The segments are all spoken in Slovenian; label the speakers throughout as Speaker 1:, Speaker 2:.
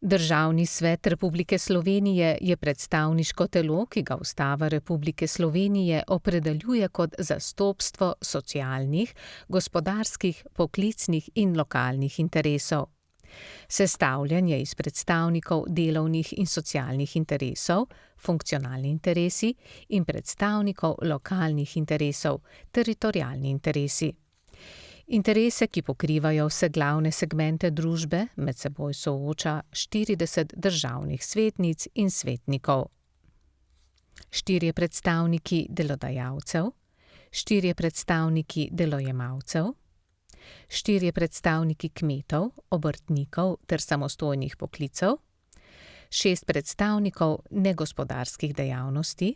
Speaker 1: Državni svet Republike Slovenije je predstavniško telo, ki ga Ustava Republike Slovenije opredeljuje kot zastopstvo socialnih, gospodarskih, poklicnih in lokalnih interesov. Sestavljen je iz predstavnikov delovnih in socialnih interesov, funkcionalni interesi, in predstavnikov lokalnih interesov, teritorialni interesi. Interese, ki pokrivajo vse glavne segmente družbe, med seboj sooča 40 državnih svetnic in svetnikov. 4 predstavniki delodajalcev, 4 predstavniki delojemalcev, 4 predstavniki kmetov, obrtnikov ter samostojnih poklicev, 6 predstavnikov negospodarskih dejavnosti,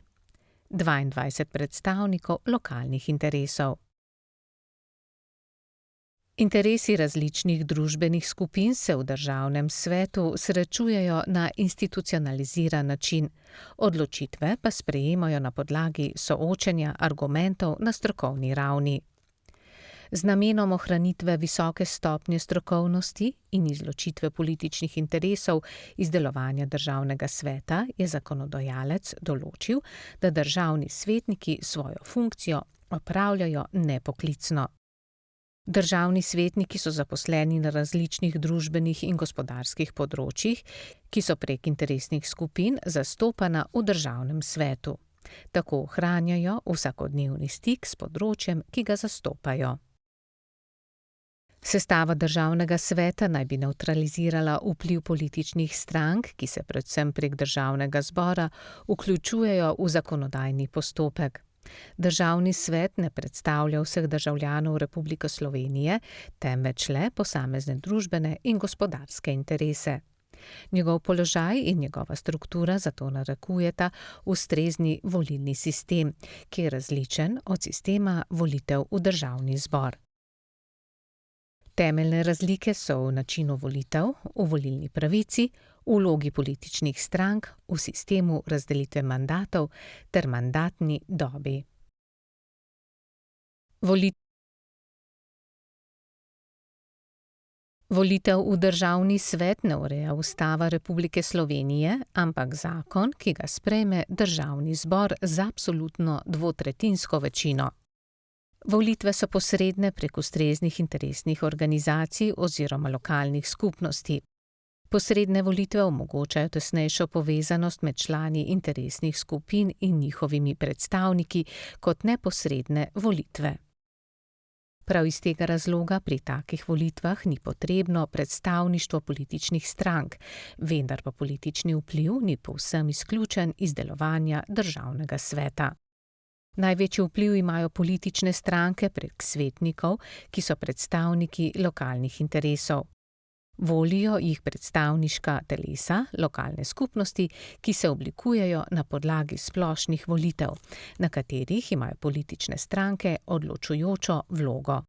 Speaker 1: 22 predstavnikov lokalnih interesov. Interesi različnih družbenih skupin se v državnem svetu srečujejo na institucionaliziran način, odločitve pa sprejemajo na podlagi soočenja argumentov na strokovni ravni. Z namenom ohranitve visoke stopnje strokovnosti in izločitve političnih interesov iz delovanja državnega sveta je zakonodajalec določil, da državni svetniki svojo funkcijo opravljajo nepoklicno. Državni svetniki so zaposleni na različnih družbenih in gospodarskih področjih, ki so prek interesnih skupin zastopana v državnem svetu. Tako ohranjajo vsakodnevni stik s področjem, ki ga zastopajo. Sestava državnega sveta naj bi nevtralizirala vpliv političnih strank, ki se predvsem prek državnega zbora vključujejo v zakonodajni postopek. Državni svet ne predstavlja vseh državljanov Republike Slovenije, temveč le posamezne družbene in gospodarske interese. Njegov položaj in njegova struktura zato narekujeta ustrezni volilni sistem, ki je različen od sistema volitev v državni zbor. Temeljne razlike so v načinu volitev, v volilni pravici, v vlogi političnih strank, v sistemu razdelitve mandatov ter mandatni dobi. Volitev v državni svet ne ureja Ustava Republike Slovenije, ampak zakon, ki ga sprejme državni zbor z absolutno dvotretjinsko večino. Volitve so posredne prek ustreznih interesnih organizacij oziroma lokalnih skupnosti. Posredne volitve omogočajo tesnejšo povezanost med člani interesnih skupin in njihovimi predstavniki kot neposredne volitve. Prav iz tega razloga pri takih volitvah ni potrebno predstavništvo političnih strank, vendar pa politični vpliv ni povsem izključen iz delovanja državnega sveta. Največji vpliv imajo politične stranke prek svetnikov, ki so predstavniki lokalnih interesov. Volijo jih predstavniška telesa, lokalne skupnosti, ki se oblikujejo na podlagi splošnih volitev, na katerih imajo politične stranke odločujočo vlogo.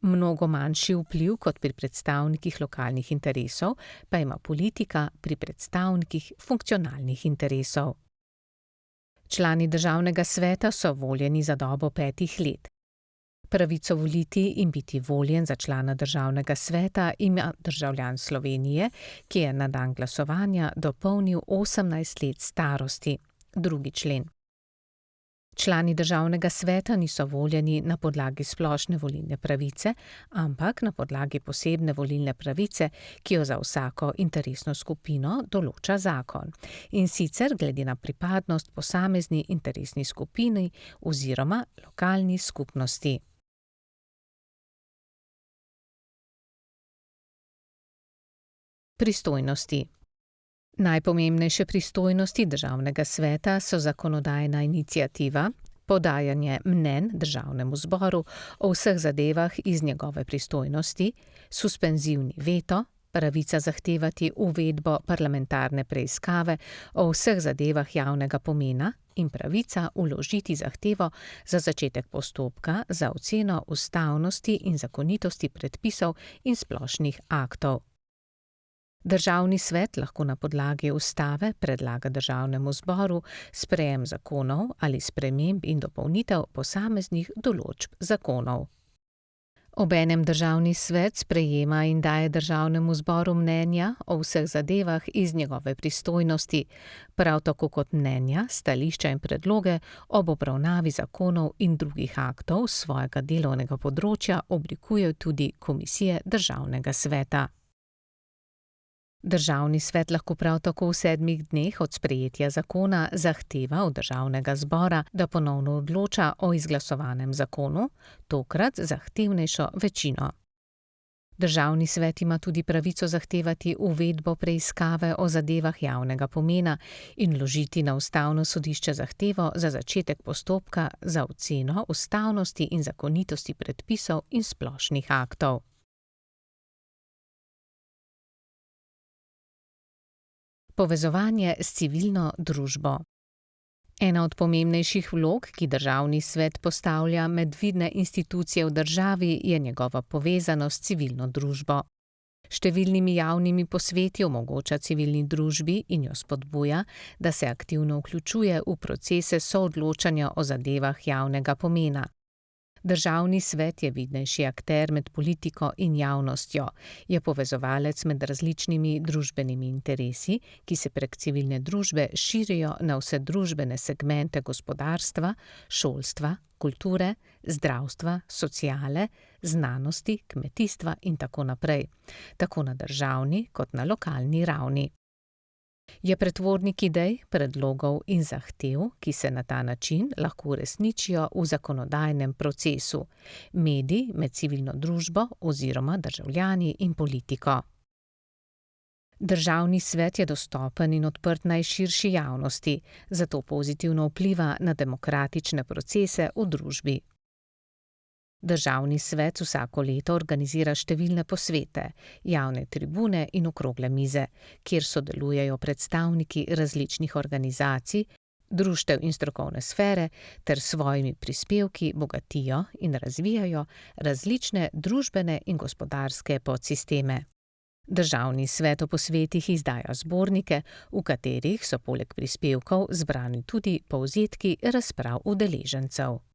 Speaker 1: Mnogo manjši vpliv kot pri predstavnikih lokalnih interesov pa ima politika pri predstavnikih funkcionalnih interesov. Člani državnega sveta so voljeni za dobo 5 let. Pravico voliti in biti voljen za člana državnega sveta ima državljan Slovenije, ki je na dan glasovanja dopolnil 18 let starosti. 2. člen. Člani državnega sveta niso voljeni na podlagi splošne volilne pravice, ampak na podlagi posebne volilne pravice, ki jo za vsako interesno skupino določa zakon, in sicer glede na pripadnost posamezni interesni skupini oziroma lokalni skupnosti. Pristojnosti. Najpomembnejše pristojnosti državnega sveta so zakonodajna iniciativa, podajanje mnenj državnemu zboru o vseh zadevah iz njegove pristojnosti, suspenzivni veto, pravica zahtevati uvedbo parlamentarne preiskave o vseh zadevah javnega pomena in pravica vložiti zahtevo za začetek postopka za oceno ustavnosti in zakonitosti predpisov in splošnih aktov. Državni svet lahko na podlagi ustave predlaga državnemu zboru sprejem zakonov ali sprememb in dopolnitev posameznih določb zakonov. Obenem državni svet sprejema in daje državnemu zboru mnenja o vseh zadevah iz njegove pristojnosti, prav tako kot mnenja, stališča in predloge ob obravnavi zakonov in drugih aktov svojega delovnega področja oblikujejo tudi komisije državnega sveta. Državni svet lahko prav tako v 7 dneh od sprejetja zakona zahteva od državnega zbora, da ponovno odloča o izglasovanem zakonu, tokrat z zahtevnejšo večino. Državni svet ima tudi pravico zahtevati uvedbo preiskave o zadevah javnega pomena in vložiti na ustavno sodišče zahtevo za začetek postopka za oceno ustavnosti in zakonitosti predpisov in splošnih aktov. Povezovanje s civilno družbo. Ena od pomembnejših vlog, ki državni svet postavlja med vidne institucije v državi, je njegova povezanost s civilno družbo. Številnimi javnimi posveti omogoča civilni družbi in jo spodbuja, da se aktivno vključuje v procese soodločanja o zadevah javnega pomena. Državni svet je vidnejši akter med politiko in javnostjo, je povezovalec med različnimi družbenimi interesi, ki se prek civilne družbe širijo na vse družbene segmente gospodarstva, šolstva, kulture, zdravstva, sociale, znanosti, kmetijstva in tako naprej, tako na državni kot na lokalni ravni. Je pretvornik idej, predlogov in zahtev, ki se na ta način lahko uresničijo v zakonodajnem procesu, medij med civilno družbo oziroma državljani in politiko. Državni svet je dostopen in odprt najširši javnosti, zato pozitivno vpliva na demokratične procese v družbi. Državni svet vsako leto organizira številne posvete, javne tribune in okrogle mize, kjer sodelujejo predstavniki različnih organizacij, društev in strokovne sfere ter s svojimi prispevki bogatijo in razvijajo različne družbene in gospodarske podsisteme. Državni svet o posvetih izdaja zbornike, v katerih so poleg prispevkov zbrani tudi povzetki razprav udeležencev.